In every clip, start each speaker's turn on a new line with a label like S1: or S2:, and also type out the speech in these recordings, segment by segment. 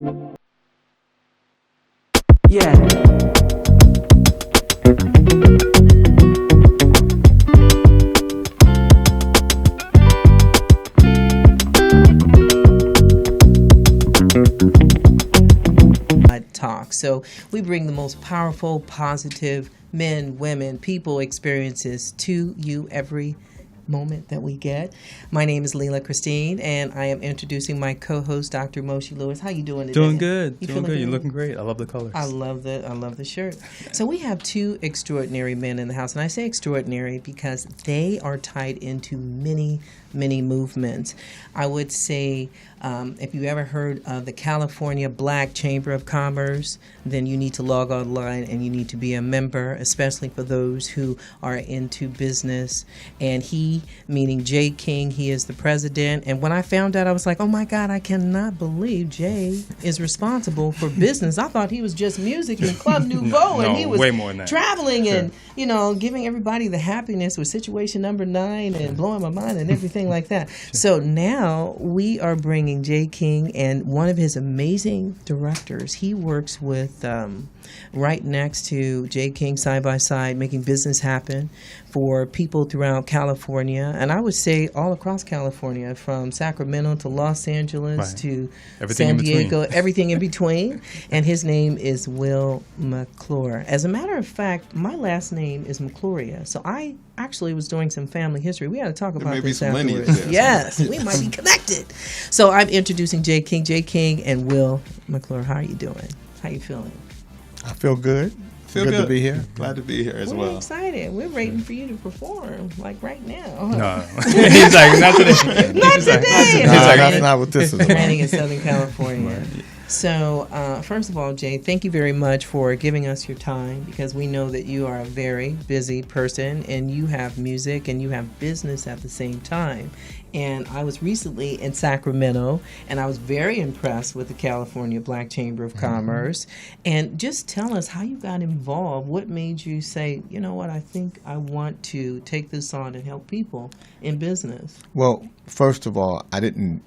S1: Yeah. Talk. So we bring the most powerful, positive men, women, people experiences to you every moment that we get. My name is Leela Christine, and I am introducing my co-host, Dr. Moshi Lewis. How you doing today?
S2: Doing good.
S1: You
S2: Doing good. You're
S1: good?
S2: looking great. I love the colors.
S1: I love the shirt. So we have two extraordinary men in the house, and I say extraordinary because they are tied into many movements. I would say if you ever heard of the California Black Chamber of Commerce, then you need to log online and you need to be a member, especially for those who are into business. And he, meaning Jay King, he is the president. And when I found out, I was like, oh my God, I cannot believe Jay is responsible for business. I thought he was just music and Club Nouveau, and he was
S2: way more than that.
S1: Traveling
S2: Sure.
S1: and, giving everybody the happiness with Situation Number 9 and blowing my mind and everything like that. So now we are bringing Jay King and one of his amazing directors. He works with right next to Jay King side by side, making business happen for people throughout California, and I would say all across California, from Sacramento to Los Angeles
S2: Right.
S1: to
S2: Everything
S1: San
S2: in between.
S1: Diego, everything in between. And his name is Will McClure. As a matter of fact, my last name is McClure, so I actually was doing some family history. We had to talk about
S3: may be
S1: this
S3: some lineage
S1: afterwards.
S3: there.
S1: Yes, we might be connected. So I'm introducing Jay King and Will McClure. How are you doing? How you feeling?
S4: I feel good.
S3: Feel
S4: good
S3: good
S4: to be here.
S3: Glad to be here as
S1: We're
S3: well.
S1: excited. We're waiting for you to perform, like right now.
S2: No. He's like, not today.
S1: Not today.
S4: No,
S2: like-
S4: that's not what this is about.
S1: Training in Southern California. So, first of all, Jay, thank you very much for giving us your time, because we know that you are a very busy person and you have music and you have business at the same time. And I was recently in Sacramento, and I was very impressed with the California Black Chamber of Commerce. And just tell us how you got involved. What made you say, you know what, I think I want to take this on and help people in business?
S4: Well, first of all, I didn't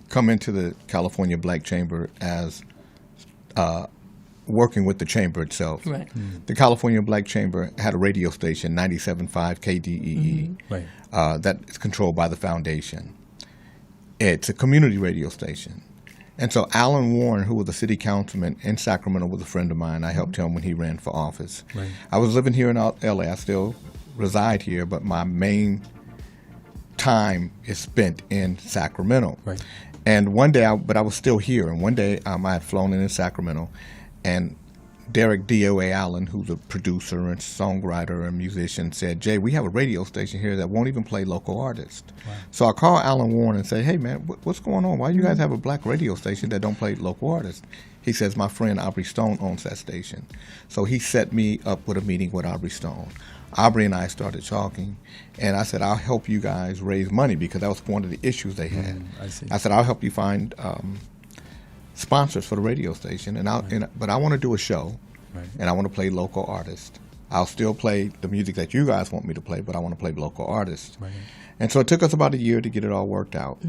S4: come into the California Black Chamber as working with the chamber itself.
S1: Right.
S4: The California Black Chamber had a radio station, 97.5 KDEE,
S2: Right.
S4: that is controlled by the foundation. It's a community radio station. And so Alan Warren, who was a city councilman in Sacramento, was a friend of mine. I helped him when he ran for office.
S2: Right.
S4: I was living here in LA. I still reside here, but my main time is spent in Sacramento.
S2: Right.
S4: And one day, but I was still here, and one day I had flown in Sacramento, and Derek D.O.A. Allen, who's a producer and songwriter and musician, said, Jay, we have a radio station here that won't even play local artists.
S2: Wow.
S4: So I called Alan Warren and said, hey, man, what's going on? Why you guys have a black radio station that don't play local artists? He says, my friend Aubrey Stone owns that station. So he set me up with a meeting with Aubrey Stone. Aubrey and I started talking, and I said, I'll help you guys raise money, because that was one of the issues they had.
S2: I see.
S4: I said, I'll help you find sponsors for the radio station, but I want to do a show,
S2: Right.
S4: and I want to play local artists. I'll still play the music that you guys want me to play, but I want to play local artists.
S2: Right.
S4: And so it took us about a year to get it all worked out,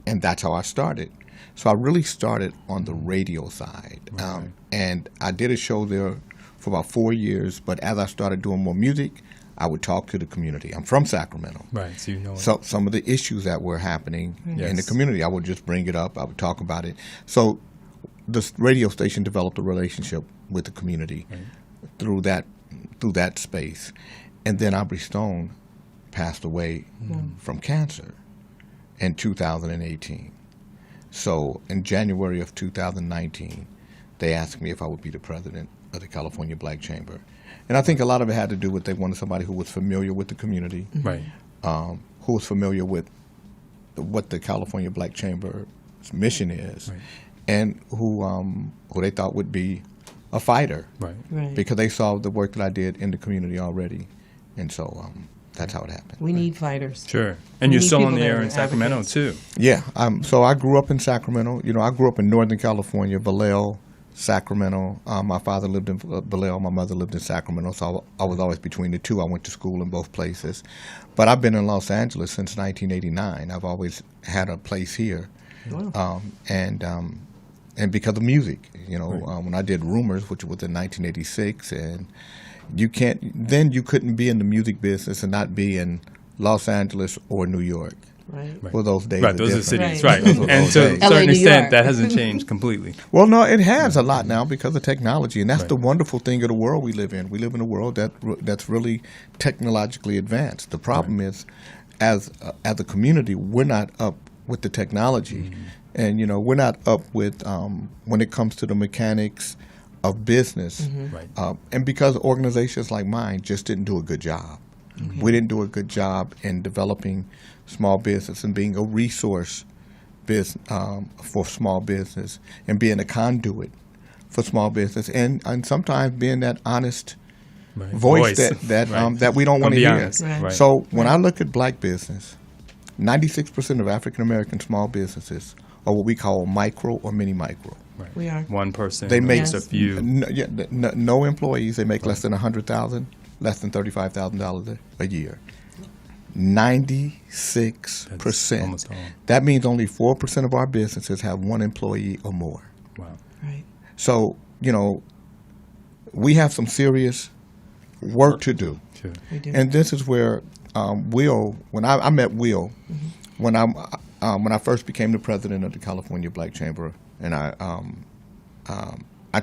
S4: and that's how I started. So I really started on the radio side,
S2: Right.
S4: and I did a show there for about 4 years, but as I started doing more music, I would talk to the community. I'm from Sacramento.
S2: Right. So you know it.
S4: So some of the issues that were happening in the
S2: Yes.
S4: community, I would just bring it up. I would talk about it. So the radio station developed a relationship with the community through that space. And then Aubrey Stone passed away from cancer in 2018. So in January of 2019, they asked me if I would be the president of the California Black Chamber. And I think a lot of it had to do with they wanted somebody who was familiar with the community,
S2: Right.
S4: who was familiar with what the California Black Chamber's mission is,
S2: Right.
S4: and who they thought would be a fighter,
S2: Right.
S1: Right.
S4: because they saw the work that I did in the community already, and so that's how it happened.
S1: We need fighters.
S2: Sure. And
S1: We
S2: you're
S1: need
S2: still on
S1: people
S2: the
S1: that
S2: air
S1: are
S2: in Sacramento,
S1: advocates.
S2: too.
S4: Yeah, so I grew up in Sacramento. I grew up in Northern California, Vallejo, Sacramento. My father lived in Vallejo. My mother lived in Sacramento, so I was always between the two. I went to school in both places. But I've been in Los Angeles since 1989. I've always had a place here.
S1: Wow.
S4: and because of music, when I did Rumors, which was in 1986, and you couldn't be in the music business and not be in Los Angeles or New York.
S1: Right.
S4: Well, those days
S2: Right,
S4: are
S2: those are
S4: different.
S2: cities,
S1: Right.
S2: right. And to a
S1: LA,
S2: certain
S1: New
S2: extent,
S1: York.
S2: that hasn't changed completely.
S4: Well, no, it has a lot now because of technology, and that's the wonderful thing of the world we live in. We live in a world that's really technologically advanced. The problem is, as a community, we're not up with the technology, and we're not up with when it comes to the mechanics of business,
S2: Right.
S4: and because organizations like mine just didn't do a good job. We didn't do a good job in developing small business and being a resource for small business and being a conduit for small business and sometimes being that honest
S2: Right.
S4: voice that we don't want to
S2: Be
S4: hear.
S2: honest.
S1: Right.
S2: Right.
S4: So when I look at black business, 96% of African American small businesses are what we call micro or mini micro.
S2: Right.
S1: We are.
S2: One person.
S4: They make
S2: just a few.
S4: no employees. They make less than $100,000, less than $35,000 a year. 96%.
S2: That's almost all.
S4: That means only 4% of our businesses have one employee or more.
S2: Wow.
S1: Right.
S4: So we have some serious work to do.
S2: Sure.
S1: We do.
S4: And this is where Will, when I met Will, when I first became the president of the California Black Chamber, and I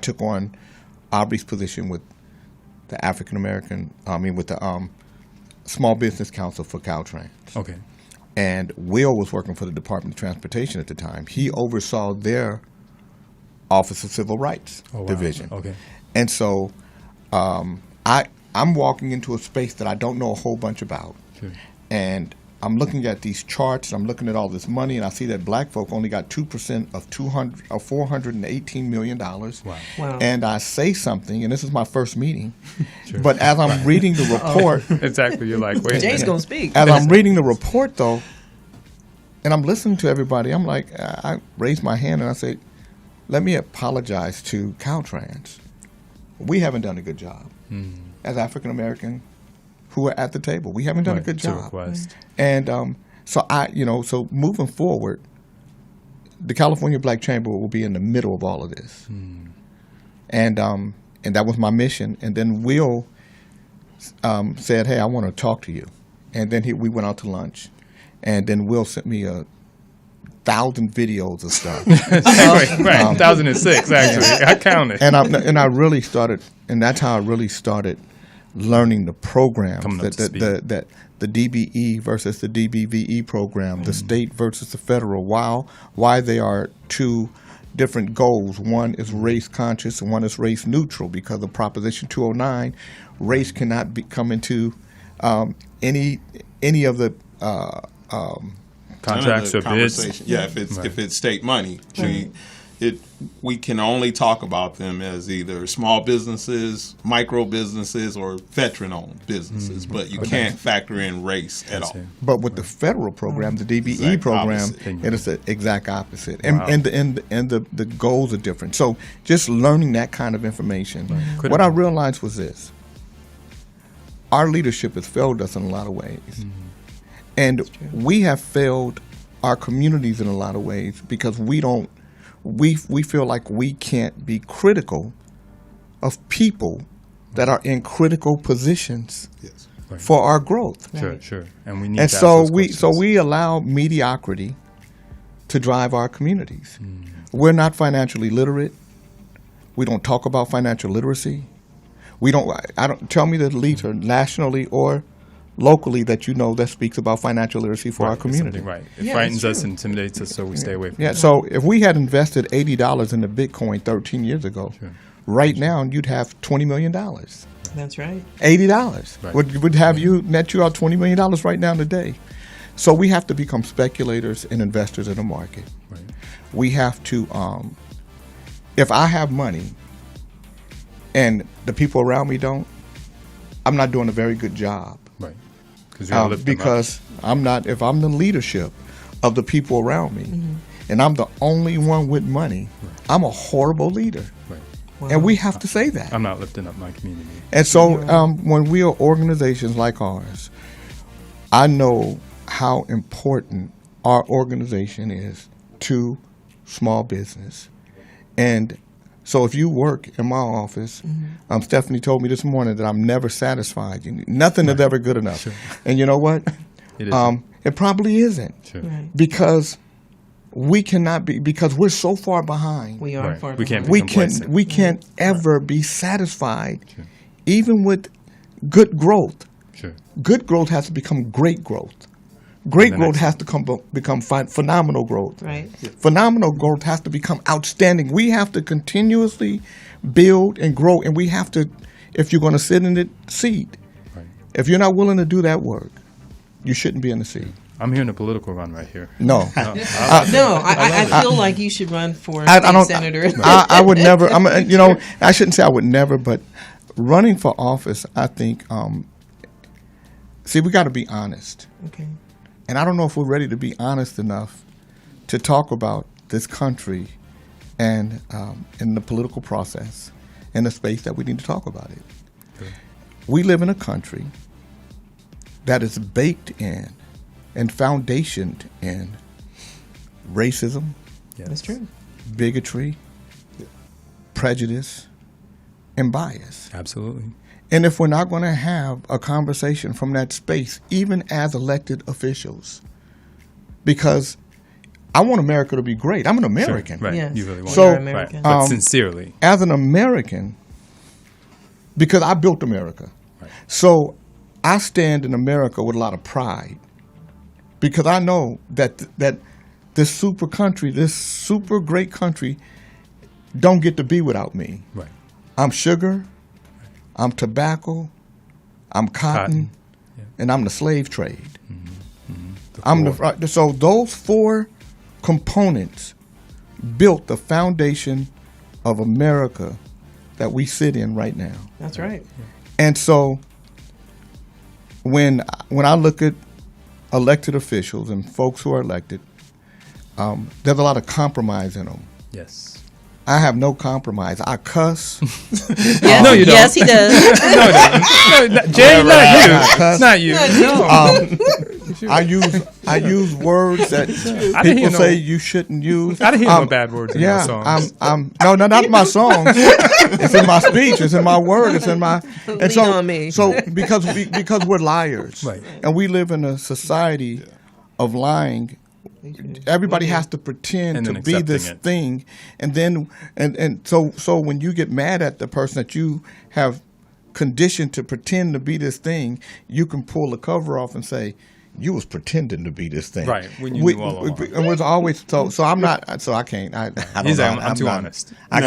S4: took on Aubrey's position with the with the Small Business Council for Caltrans.
S2: Okay.
S4: And Will was working for the Department of Transportation at the time. He oversaw their Office of Civil Rights division.
S2: Okay.
S4: And so I'm walking into a space that I don't know a whole bunch about.
S2: Sure.
S4: And I'm looking at these charts, and I'm looking at all this money, and I see that black folk only got 2% of $418 million.
S2: Wow.
S1: Wow.
S4: And I say something, and this is my first meeting,
S2: Sure.
S4: but as I'm reading the report,
S2: Exactly. You're like, wait. a
S1: Jay's
S2: minute.
S1: going to speak.
S4: as I'm reading the report, though, and I'm listening to everybody, I'm like, I raise my hand and I say, let me apologize to Caltrans. We haven't done a good job as African American who are at the table. We haven't done a good
S2: To
S4: job.
S2: request.
S4: And so moving forward, the California Black Chamber will be in the middle of all of this. And that was my mission. And then Will said, hey, I want to talk to you. And then we went out to lunch. And then Will sent me 1,000 videos of stuff.
S2: right. 2006, actually. I counted.
S4: And I really started, and that's how I really started learning the programs,
S2: Coming up to speed.
S4: that the DBE versus the DBVE program, the state versus the federal, why they are two different goals. One is race conscious and one is race neutral, because of Proposition 209, race cannot come into any of the
S2: Contracts or bids.
S3: conversation. Yeah, if it's state money, we can only talk about them as either small businesses, micro businesses, or veteran-owned businesses. But you can't factor in race at all.
S4: But with the federal program, the DBE
S3: Exact
S4: program,
S3: opposite.
S4: it is the exact opposite, and
S2: Wow.
S4: the goals are different. So just learning that kind of information,
S2: Critical.
S4: what I realized was this: our leadership has failed us in a lot of ways, and we have failed our communities in a lot of ways because we don't. We feel like we can't be critical of people that are in critical positions
S3: Yes.
S4: for our growth.
S2: Sure. And we need
S4: And
S2: to ask
S4: so
S2: those questions.
S4: we allow mediocrity to drive our communities. We're not financially literate. We don't talk about financial literacy. I don't tell me the leader nationally or locally that that speaks about financial literacy for our
S2: Right,
S4: community.
S2: Right. It
S1: Yeah,
S2: frightens
S1: that's
S2: us,
S1: true.
S2: intimidates us, so we stay away from
S4: Yeah,
S2: it.
S4: so if we had invested $80 into Bitcoin 13 years ago, right now you'd have $20 million.
S1: That's right.
S4: $80
S2: Right.
S4: would have net you out $20 million right now today. So we have to become speculators and investors in the market.
S2: Right.
S4: We have to, if I have money and the people around me don't, I'm not doing a very good job.
S2: Right. Because you gotta lift them up.
S4: Because if I'm the leadership of the people around me and I'm the only one with money, I'm a horrible leader.
S2: Right.
S1: Wow.
S4: And we have to say that.
S2: I'm not lifting up my community.
S4: And so when we are organizations like ours, I know how important our organization is to small business. And so if you work in my office, Stephanie told me this morning that I'm never satisfied. Nothing is ever good enough. Sure. And you know what? It probably isn't. Sure. Right. Because we cannot be, because we're so far behind.
S1: We are far
S2: behind.
S4: We can't ever be satisfied, even with good growth. Sure. Good growth has to become great growth. Great growth has to become phenomenal growth. Right. Phenomenal growth has to become outstanding. We have to continuously build and grow, and we have to, if you're going to sit in the seat, if you're not willing to do that work, you shouldn't be in the seat.
S2: I'm hearing a political run right here.
S1: No. I feel like you should run for senator.
S4: I would never. I shouldn't say I would never, but running for office, I think. See, we got to be honest. Okay. And I don't know if we're ready to be honest enough to talk about this country and in the political process and the space that we need to talk about it. Okay. We live in a country that is baked in and foundationed in racism.
S1: Yes. That's true.
S4: Bigotry, prejudice, and bias.
S2: Absolutely.
S4: And if we're not going to have a conversation from that space, even as elected officials, because I want America to be great. I'm an American.
S2: Sure, right.
S1: Yes.
S2: You really want
S4: so,
S2: American. But sincerely.
S4: As an American, because I built America. Right. So I stand in America with a lot of pride because I know that this super country, this super great country, don't get to be without me.
S2: Right.
S4: I'm sugar. I'm tobacco, I'm cotton, and I'm the slave trade. So those four components built the foundation of America that we sit in right now.
S1: That's right.
S4: And so when I look at elected officials and folks who are elected, there's a lot of compromise in them.
S2: Yes.
S4: I have no compromise. I cuss.
S1: Yes, no, you don't. Yes, he does.
S2: No, Jay, not you. No.
S4: I use words that people say you shouldn't use.
S2: I didn't hear no bad words in my songs.
S4: No, not my songs. It's in my speech. It's in my word. It's in my. And so because we're liars, right. And we live in a society of lying. Everybody has to pretend to be this thing, and then so when you get mad at the person that you have conditioned to pretend to be this thing, you can pull the cover off and say, you was pretending to be this thing,
S2: right? When you knew all along.
S4: And was always so I'm not. So I can't. I don't
S2: He's
S4: know.
S2: I'm too honest.
S4: I'm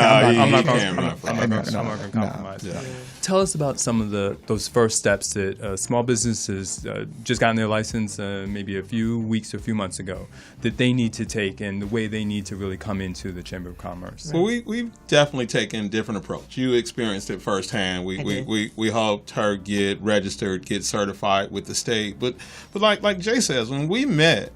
S4: not
S2: going to compromise. Yeah. Tell us about some of those first steps that small businesses just gotten their license maybe a few weeks or a few months ago that they need to take and the way they need to really come into the Chamber of Commerce.
S3: Well, we've definitely taken a different approach. You experienced it firsthand. We helped her get registered, get certified with the state, but like Jay says, when we met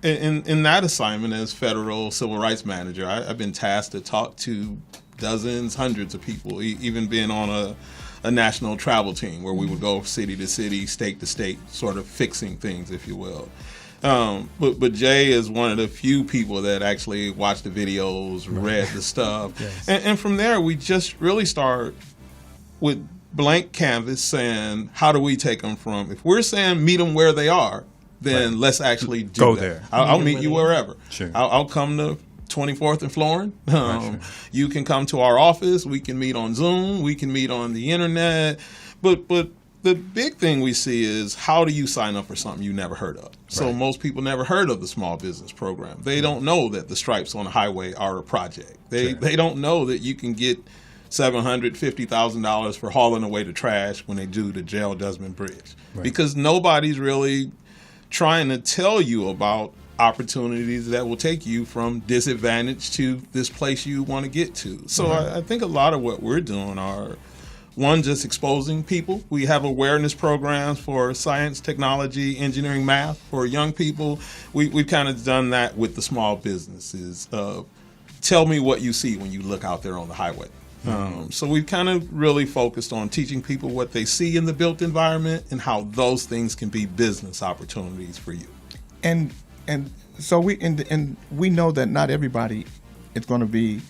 S3: in that assignment as federal civil rights manager, I've been tasked to talk to dozens, hundreds of people, even being on a national travel team where we would go city to city, state to state, sort of fixing things, if you will. But Jay is one of the few people that actually watched the videos, read the stuff. Yes. And from there, we just really start with blank canvas saying, how do we take them from, if we're saying meet them where they are, then let's actually
S2: go
S3: that.
S2: There.
S3: I'll meet you wherever.
S2: Sure.
S3: I'll come to 24th and Florin. You can come to our office. We can meet on Zoom. We can meet on the internet. But the big thing we see is, how do you sign up for something you never heard of? So most people never heard of the small business program. They don't know that the stripes on the highway are a project. They don't know that you can get $750,000 for hauling away the trash when they do the Jail Desmond Bridge. Right. Because nobody's really trying to tell you about opportunities that will take you from disadvantage to this place you want to get to. So I think a lot of what we're doing are, one, just exposing people. We have awareness programs for science, technology, engineering, math for young people. We've kind of done that with the small businesses. Tell me what you see when you look out there on the highway. So we've kind of really focused on teaching people what they see in the built environment and how those things can be business opportunities for you.
S4: And so we know that not everybody it's going to be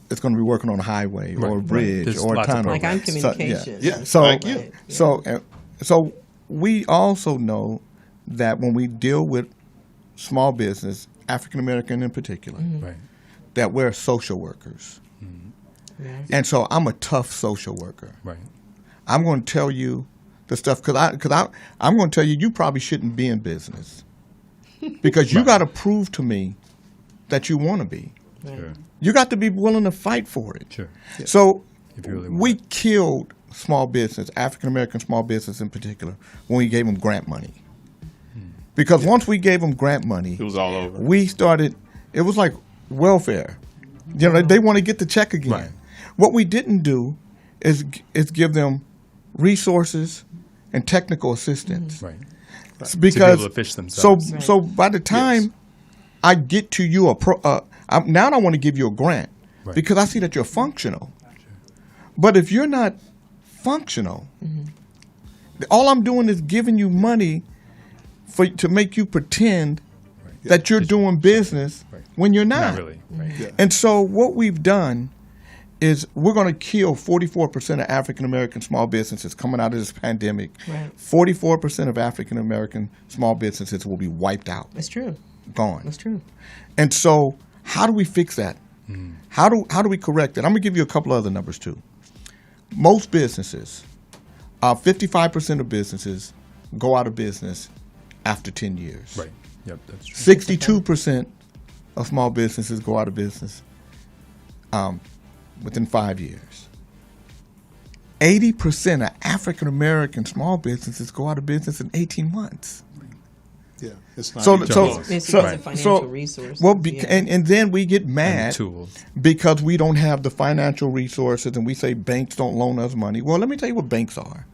S4: working on a highway or a bridge
S2: There's
S4: or a
S2: lots of
S4: tunnel.
S1: Like on communication.
S4: So we also know that when we deal with small business, African American in particular,
S2: Right.
S4: that we're social workers.
S1: Yes.
S4: And so I'm a tough social worker.
S2: Right.
S4: I'm going to tell you the stuff because I'm going to tell you you probably shouldn't be in business because you got to prove to me that you want to be.
S2: Sure.
S4: You got to be willing to fight for it.
S2: Sure.
S4: So
S2: If you really
S4: we killed small business, African American small business in particular, when we gave them grant money. Because once we gave them grant money,
S3: It was all over.
S4: we started. It was like welfare. You know, they want to get the check again.
S2: Right.
S4: What we didn't do is give them resources and technical assistance.
S2: Right.
S4: Because
S2: able to fish themselves.
S4: so by the time I get to you now I want to give you a grant
S2: Right.
S4: because I see that you're functional. But if you're not functional, all I'm doing is giving you money to make you pretend that you're doing business
S2: Right.
S4: when you're not.
S2: Not really. Right.
S4: And so what we've done is we're going to kill 44% of African American small businesses coming out of this pandemic.
S1: Right.
S4: 44% of African American small businesses will be wiped out,
S1: That's true.
S4: gone.
S1: That's true.
S4: And so how do we fix that? How do we correct it? I'm going to give you a couple other numbers too. Most businesses, 55% of businesses go out of business after 10 years.
S2: Right. Yep. That's true.
S4: 62% of small businesses go out of business within 5 years. 80% of African American small businesses go out of business in 18 months.
S3: Yeah, it's not
S4: So,
S3: each
S4: so,
S3: other's.
S1: It's
S4: so,
S1: because of financial resources.
S4: well,
S1: Yeah.
S4: and then we get
S2: And
S4: mad
S2: the tools.
S4: because we don't have the financial resources, and we say banks don't loan us money. Well, let me tell you what banks are.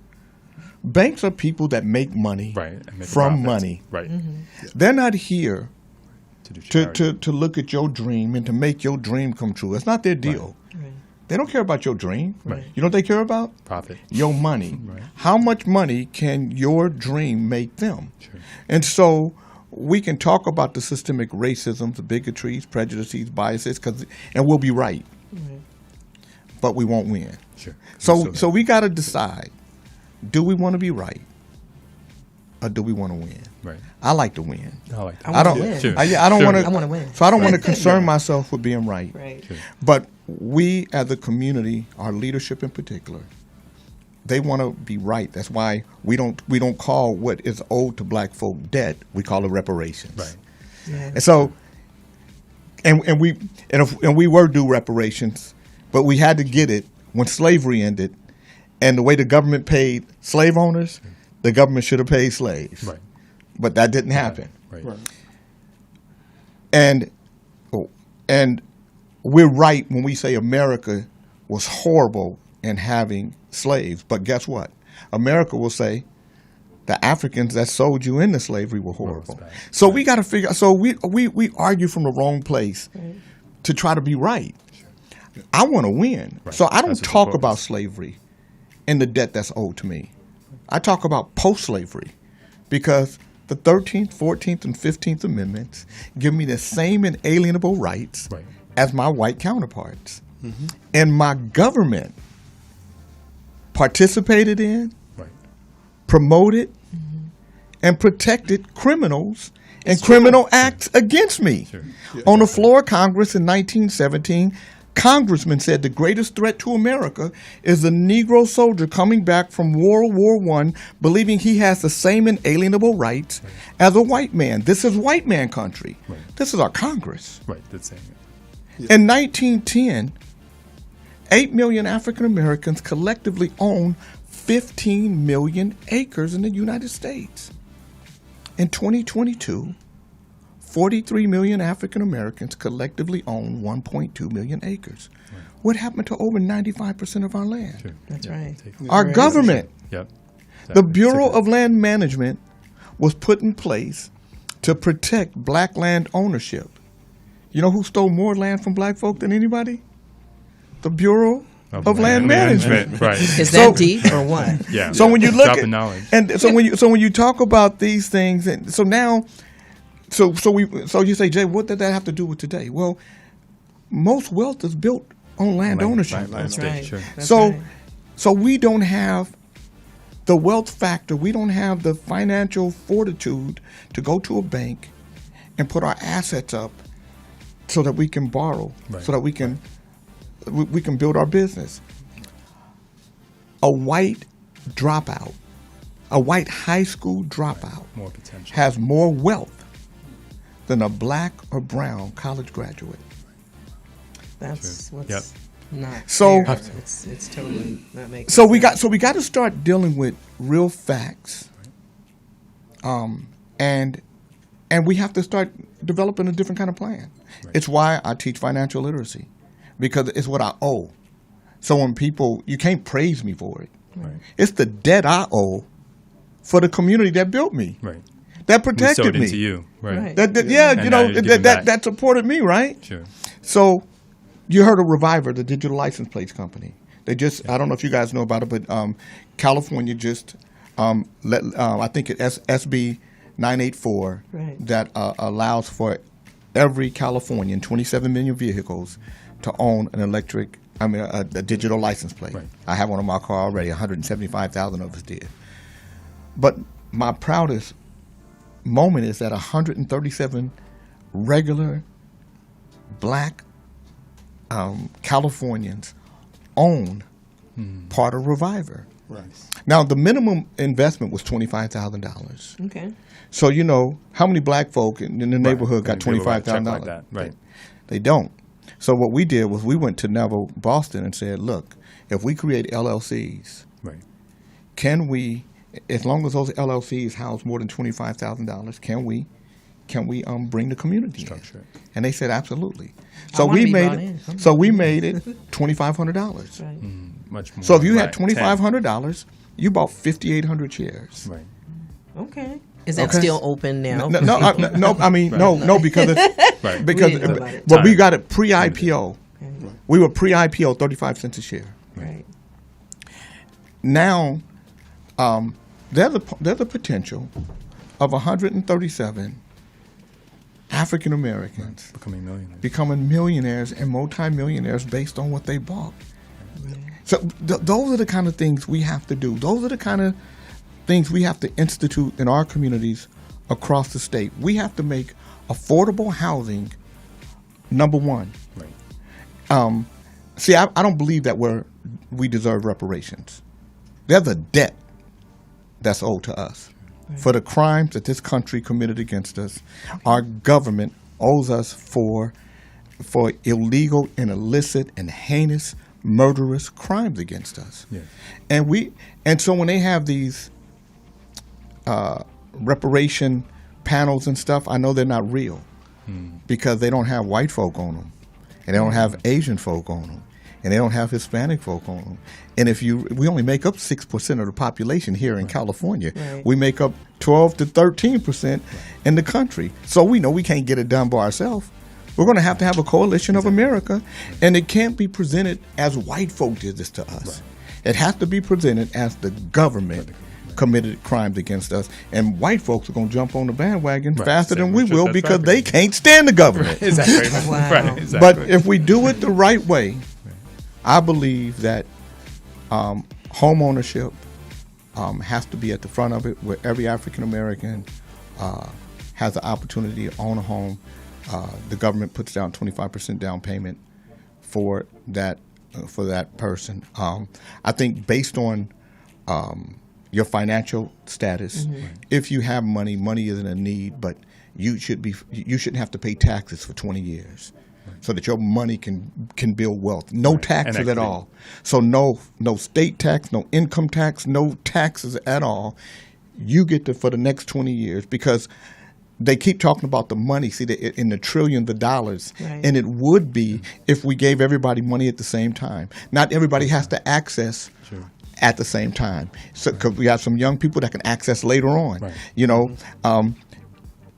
S4: Banks are people that make money
S2: Right. And make
S4: from
S2: profits.
S4: money.
S2: Right.
S4: They're not here
S2: To do charity.
S4: to look at your dream and to make your dream come true. It's not their deal.
S1: Right.
S4: They don't care about your dream.
S2: Right.
S4: You know what they care about?
S2: Profit.
S4: Your money.
S2: Right.
S4: How much money can your dream make them?
S2: Sure.
S4: And so we can talk about the systemic racism, the bigotries, prejudices, biases, and we'll be right. But we won't win.
S2: Sure.
S4: So we got to decide, do we want to be right or do we want to win?
S2: Right.
S4: I like to win.
S2: I like that.
S4: I don't.
S1: win.
S2: Sure.
S4: I don't
S2: Sure.
S4: want to.
S1: I wanna win.
S4: So I don't want to concern myself with being right.
S1: Right.
S2: Sure.
S4: But we, as a community, our leadership in particular, they want to be right. That's why we don't call what is owed to black folk debt. We call it reparations.
S2: Right.
S1: Yeah.
S4: And so, and we were due reparations, but we had to get it when slavery ended, and the way the government paid slave owners, the government should have paid slaves.
S2: Right.
S4: But that didn't happen.
S2: Right.
S3: Right.
S4: And we're right when we say America was horrible in having slaves. But guess what? America will say the Africans that sold you into slavery were horrible.
S2: bad.
S4: So we got to figure. So we argue from the wrong place to try to be right. I want to win.
S2: Right.
S4: So I don't
S2: That's what's
S4: talk
S2: important.
S4: about slavery and the debt that's owed to me. I talk about post-slavery because the 13th, 14th, and 15th Amendments give me the same inalienable rights
S2: Right.
S4: as my white counterparts. And my government participated in,
S2: Right.
S4: promoted, and protected criminals and criminal acts against me.
S2: Sure.
S4: On the floor of Congress in 1917, Congressman said the greatest threat to America is a Negro soldier coming back from World War I believing he has the same inalienable rights as a white man. This is white man country.
S2: Right.
S4: This is our Congress.
S2: Right. That's saying it.
S4: In 1910, 8 million African Americans collectively owned 15 million acres in the United States. In 2022, 43 million African Americans collectively own 1.2 million acres.
S2: Right.
S4: What happened to over 95% of our land?
S2: Sure.
S1: That's
S2: Yep.
S1: right.
S2: Take-
S4: Our
S1: Right.
S4: government,
S2: Yep.
S4: the
S2: Exactly.
S4: Bureau
S2: Take it.
S4: of Land Management, was put in place to protect black land ownership. You know who stole more land from black folk than anybody? The Bureau of Land Management.
S2: Right.
S1: Is
S4: So-
S1: that deep or what?
S2: Yeah.
S4: So when you look
S2: Dropping
S4: at
S2: knowledge.
S4: and so when you talk about these things, and so now, so you say, Jay, what did that have to do with today? Well, most wealth is built on land ownership.
S2: Land
S1: That's
S2: estate,
S1: right.
S2: sure.
S1: That's
S4: So,
S1: right.
S4: so we don't have the wealth factor. We don't have the financial fortitude to go to a bank and put our assets up so that we can borrow,
S2: Right.
S4: so that we can build our business. A white dropout, a white high school dropout,
S2: More potential.
S4: has more wealth than a black or brown college graduate.
S1: That's what's
S2: Yep.
S1: not
S4: So-
S1: fair. It's totally that makes
S4: So we
S1: sense.
S4: got to start dealing with real facts, and we have to start developing a different kind of plan.
S2: Right.
S4: It's why I teach financial literacy, because it's what I owe. So when people, you can't praise me for it.
S2: Right.
S4: It's the debt I owe for the community that built me,
S2: Right.
S4: that
S2: We
S4: protected
S2: sowed
S4: me,
S2: into you. Right.
S1: Right.
S4: yeah,
S2: And
S4: you
S2: now
S4: know,
S2: you're giving back.
S4: that supported me, right?
S2: Sure.
S4: So you heard of Reviver, the digital license plates company. They just, I don't know if you guys know about it, but California just I think it's SB 984
S1: Right.
S4: that allows for every Californian, 27 million vehicles, to own a digital license plate.
S2: Right.
S4: I have one in my car already. 175,000 of us did. But my proudest moment is that 137 regular black Californians own part of Reviver.
S3: Right.
S4: Now, the minimum investment was $25,000.
S1: Okay.
S4: So, you know, how many black folk in the neighborhood got
S2: They give a check
S4: $25,000?
S2: like that. Right.
S4: They don't. So what we did was we went to Neville, Boston, and said, look, if we create LLCs,
S2: Right.
S4: can we, as long as those LLCs house more than $25,000, can we bring the community
S2: Structure
S4: in?
S2: it.
S4: And they said absolutely.
S1: I
S4: So
S1: wanna
S4: we
S1: be
S4: made
S1: brought
S4: it.
S1: in.
S4: So we made it $2,500.
S1: Right.
S2: Much more.
S4: So if you had
S2: Right.
S4: $2,500, you bought 5,800 shares.
S2: Right.
S1: Okay. Is that
S4: Okay.
S1: still open now?
S4: No, I mean no, because it's,
S2: Right.
S4: because
S1: We didn't know about it.
S4: well, we got it pre-IPO.
S1: Okay.
S4: We were pre-IPO 35 cents a share.
S1: Right.
S4: Now, there's a potential of 137 African Americans
S2: Becoming millionaires.
S4: becoming millionaires and multimillionaires based on what they bought. So those are the kind of things we have to do. Those are the kind of things we have to institute in our communities across the state. We have to make affordable housing number one.
S2: Right.
S4: See, I don't believe that we deserve reparations. There's a debt that's owed to us for the crimes that this country committed against us. Our government owes us for illegal and illicit and heinous, murderous crimes against us.
S2: Yeah.
S4: And so when they have these reparation panels and stuff, I know they're not real because they don't have white folk on them, and they don't have Asian folk on them, and they don't have Hispanic folk on them. And we only make up 6% of the population here in California.
S1: Right.
S4: We make up 12 to 13% in the country. So we know we can't get it done by ourselves. We're going to have a coalition of America, and it can't be presented as white folk did this to us. It has to be presented as the government committed crimes against us, and white folks are going to jump on the bandwagon
S2: Right.
S4: faster than
S2: Same
S4: we
S2: with
S4: will
S2: that's
S4: because
S2: right.
S4: they can't stand the government.
S2: Exactly.
S1: Wow.
S2: Right. Exactly.
S4: But if we do it the right way, I believe that home ownership has to be at the front of it, where every African American has the opportunity to own a home. The government puts down 25% down payment for that person. I think based on your financial status, if you have money, money isn't a need, but you shouldn't have to pay taxes for 20 years. So that your money can build wealth. No taxes at all. So no state tax, no income tax, no taxes at all. You get to for the next 20 years because they keep talking about the money, in the trillions of dollars.
S1: Right.
S4: And it would be if we gave everybody money at the same time. Not everybody has to access at the same time. So 'cause we have some young people that can access later on.
S2: Right.
S4: You know,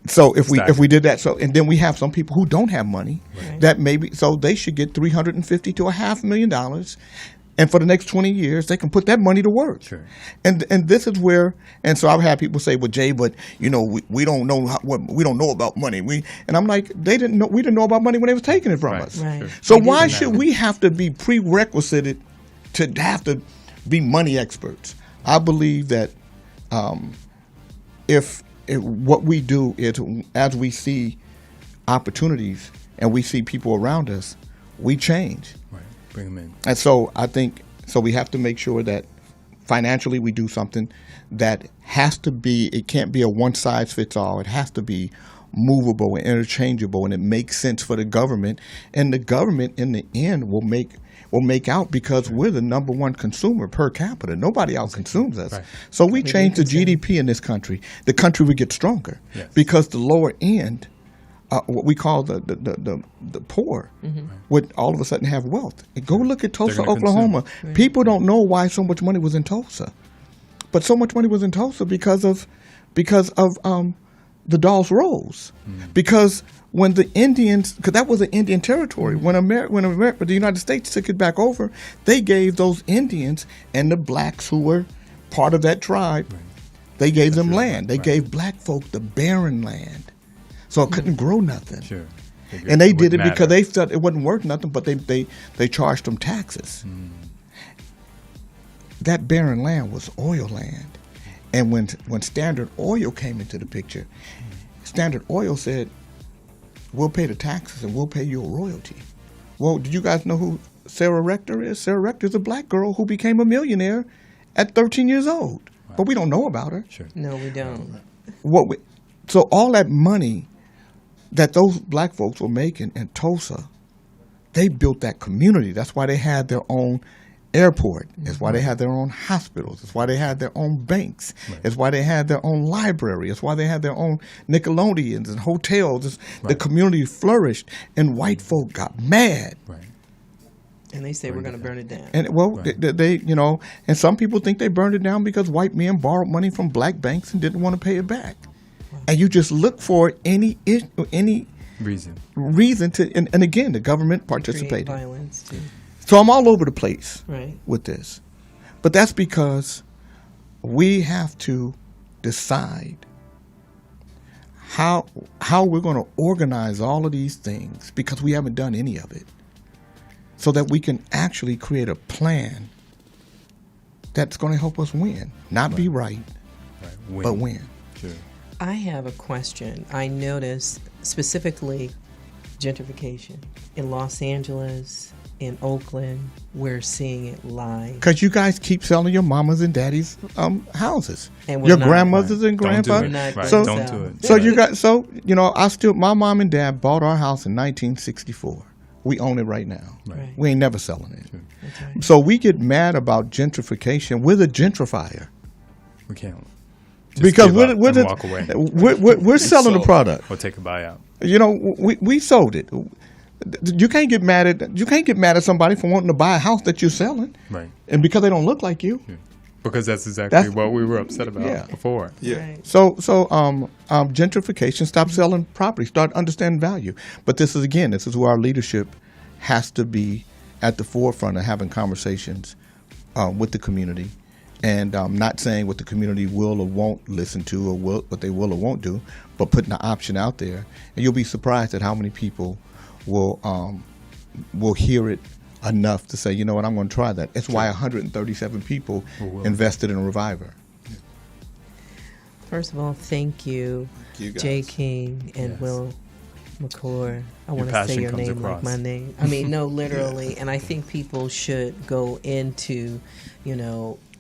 S4: so if
S2: Exactly.
S4: we did that, and then we have some people who don't have money
S1: Right.
S4: that maybe, so they should get $350,000 to $500,000 And for the next 20 years, they can put that money to work.
S2: Sure.
S4: And this is where, and so I've had people say, "Well, Jay, but we don't know we don't know about money." And I'm like, we didn't know about money when they was taking it from us.
S1: Right.
S4: So why should we have to be prerequisited to have to be money experts? I believe that if what we do is, as we see opportunities and we see people around us, we change.
S2: Right. Bring them in.
S4: And so I think we have to make sure that financially we do something that has to be, it can't be a one size fits all. It has to be movable and interchangeable, and it makes sense for the government. And the government in the end will make out, because we're the number one consumer per capita. Nobody else consumes us.
S2: Right.
S4: So we change the GDP in this country. The country would get stronger, because the lower end, what we call the poor, would all of a sudden have wealth. And go look at Tulsa, Oklahoma.
S1: Right.
S4: People don't know why so much money was in Tulsa, but so much money was in Tulsa because of the Dawes Rolls. Because when the Indians, because that was an Indian territory, when the United States took it back over, they gave those Indians and the blacks who were part of that tribe, they gave them land. They gave black folk the barren land. So it couldn't grow nothing.
S2: Sure.
S4: And they did it because they thought it wasn't worth nothing, but they charged them taxes. That barren land was oil land. And when Standard Oil came into the picture, Standard Oil said, "We'll pay the taxes and we'll pay you a royalty." Well, do you guys know who Sarah Rector is? Sarah Rector is a black girl who became a millionaire at 13 years old. Wow. But we don't know about her.
S2: Sure.
S4: No, we don't. So all that money that those black folks were making in Tulsa, they built that community. That's why they had their own airport. It's why they had their own hospitals. It's why they had their own banks. It's why they had their own library. It's why they had their own Nickelodeons and hotels. The community flourished, and white folk got mad.
S2: Right.
S1: And they say we're going to burn it down.
S4: And they and some people think they burned it down because white men borrowed money from black banks and didn't want to pay it back. And you just look for any reason to, and again, the government participated.
S1: Create violence too.
S4: So I'm all over the place
S1: right.
S4: with this. But that's because we have to decide how we're going to organize all of these things, because we haven't done any of it, so that we can actually create a plan that's going to help us win. Not be right, but win.
S2: Sure.
S1: I have a question. I noticed specifically gentrification in Los Angeles, in Oakland. We're seeing it live.
S4: Because you guys keep selling your mamas and daddies houses,
S1: and
S4: your grandmothers and grandfathers.
S2: Don't do it.
S4: So you got my mom and dad bought our house in 1964. We own it right now.
S1: Right.
S4: We ain't never selling it.
S2: Sure.
S1: That's right.
S4: So we get mad about gentrification. We're the gentrifier.
S2: We can't.
S4: Because
S2: walk away.
S4: We're selling the product.
S2: Or take a buyout.
S4: We sold it. You can't get mad at somebody for wanting to buy a house that you're selling,
S2: right?
S4: And because they don't look like you.
S2: Sure. Because that's exactly what we were upset about before.
S3: Yeah.
S1: Right.
S4: So gentrification. Stop selling property. Start understanding value. But this is where our leadership has to be at the forefront of having conversations with the community. And not saying what the community will or won't listen to, or what they will or won't do, but putting the option out there. And you'll be surprised at how many people will hear it enough to say, you know what, I'm going to try that. It's why 137 people invested in a Reviver.
S1: First of all, thank you Jay King and Will McClure. I want to say your name like my name. I mean, no, literally. And I think people should go into,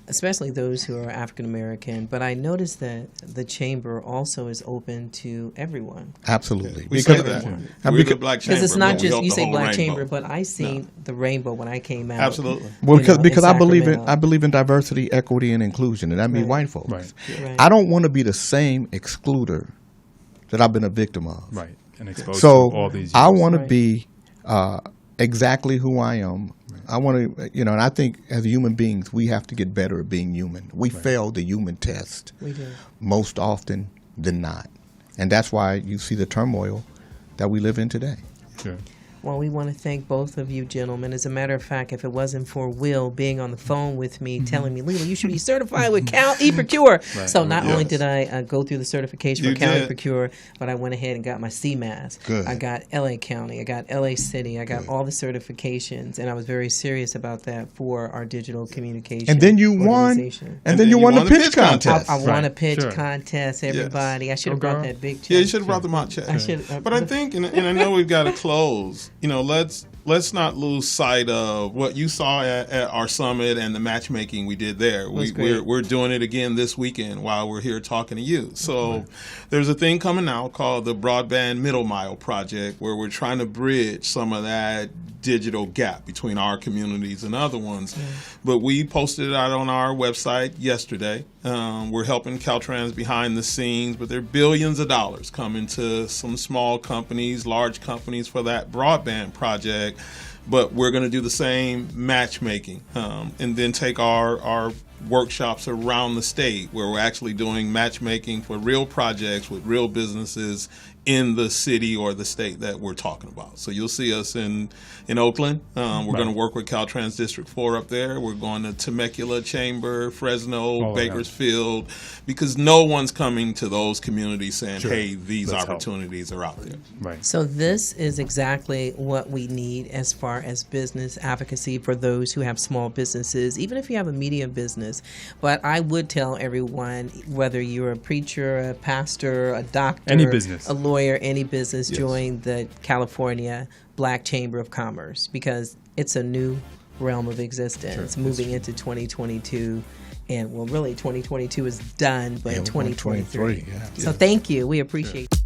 S1: especially those who are African American. But I noticed that the chamber also is open to everyone.
S4: Absolutely.
S3: We say that. We're the Black Chamber.
S1: Because it's not just, you say Black
S3: rainbow.
S1: Chamber, but I seen the rainbow when I came out.
S3: Absolutely.
S4: Well, because I believe in diversity, equity, and inclusion, and that means white folks.
S2: Right.
S1: Right.
S4: I don't want to be the same excluder that I've been a victim of.
S2: Right. And exposed to all these years.
S4: I want to be exactly who I am. I want to, and I think as human beings, we have to get better at being human. We fail the human test
S1: We do.
S4: most often than not. And that's why you see the turmoil that we live in today.
S2: Sure.
S1: Well, we want to thank both of you gentlemen. As a matter of fact, if it wasn't for Will being on the phone with me telling me, Leila, you should be certified with McClure. Right. So not only did I go through the certification for McClure, but I went ahead and got my CMAS.
S4: Good.
S1: I got LA County. I got LA City. I got all the certifications, and I was very serious about that for our digital communication.
S4: And then you won. And then you won the pitch contest.
S1: I won a pitch contest, everybody. Yes. I should have brought that big check.
S3: Yeah, you should have brought them out check. But I think, and I know we've got to close, let's not lose sight of what you saw at our summit and the matchmaking we did there. We're doing it again this weekend while we're here talking to you. So there's a thing coming out called the Broadband Middle Mile Project, where we're trying to bridge some of that digital gap between our communities and other ones. But we posted it out on our website yesterday. We're helping Caltrans behind the scenes, but there are billions of dollars coming to some small companies, large companies for that broadband project. But we're going to do the same matchmaking and then take our workshops around the state where we're actually doing matchmaking for real projects with real businesses in the city or the state that we're talking about. So you'll see us in Oakland. We're going to work with Caltrans District 4 up there. We're going to Temecula, Chamber, Fresno, Bakersfield, because no one's coming to those communities saying, hey, these opportunities are out there.
S1: Right. So this is exactly what we need as far as business advocacy for those who have small businesses, even if you have a medium business. But I would tell everyone, whether you're a preacher, a pastor, a doctor,
S2: any business,
S1: a lawyer, any business, join the California Black Chamber of Commerce, because it's a new realm of existence moving into 2022. And well, really 2022 is done, but 2023. So thank you. We appreciate it.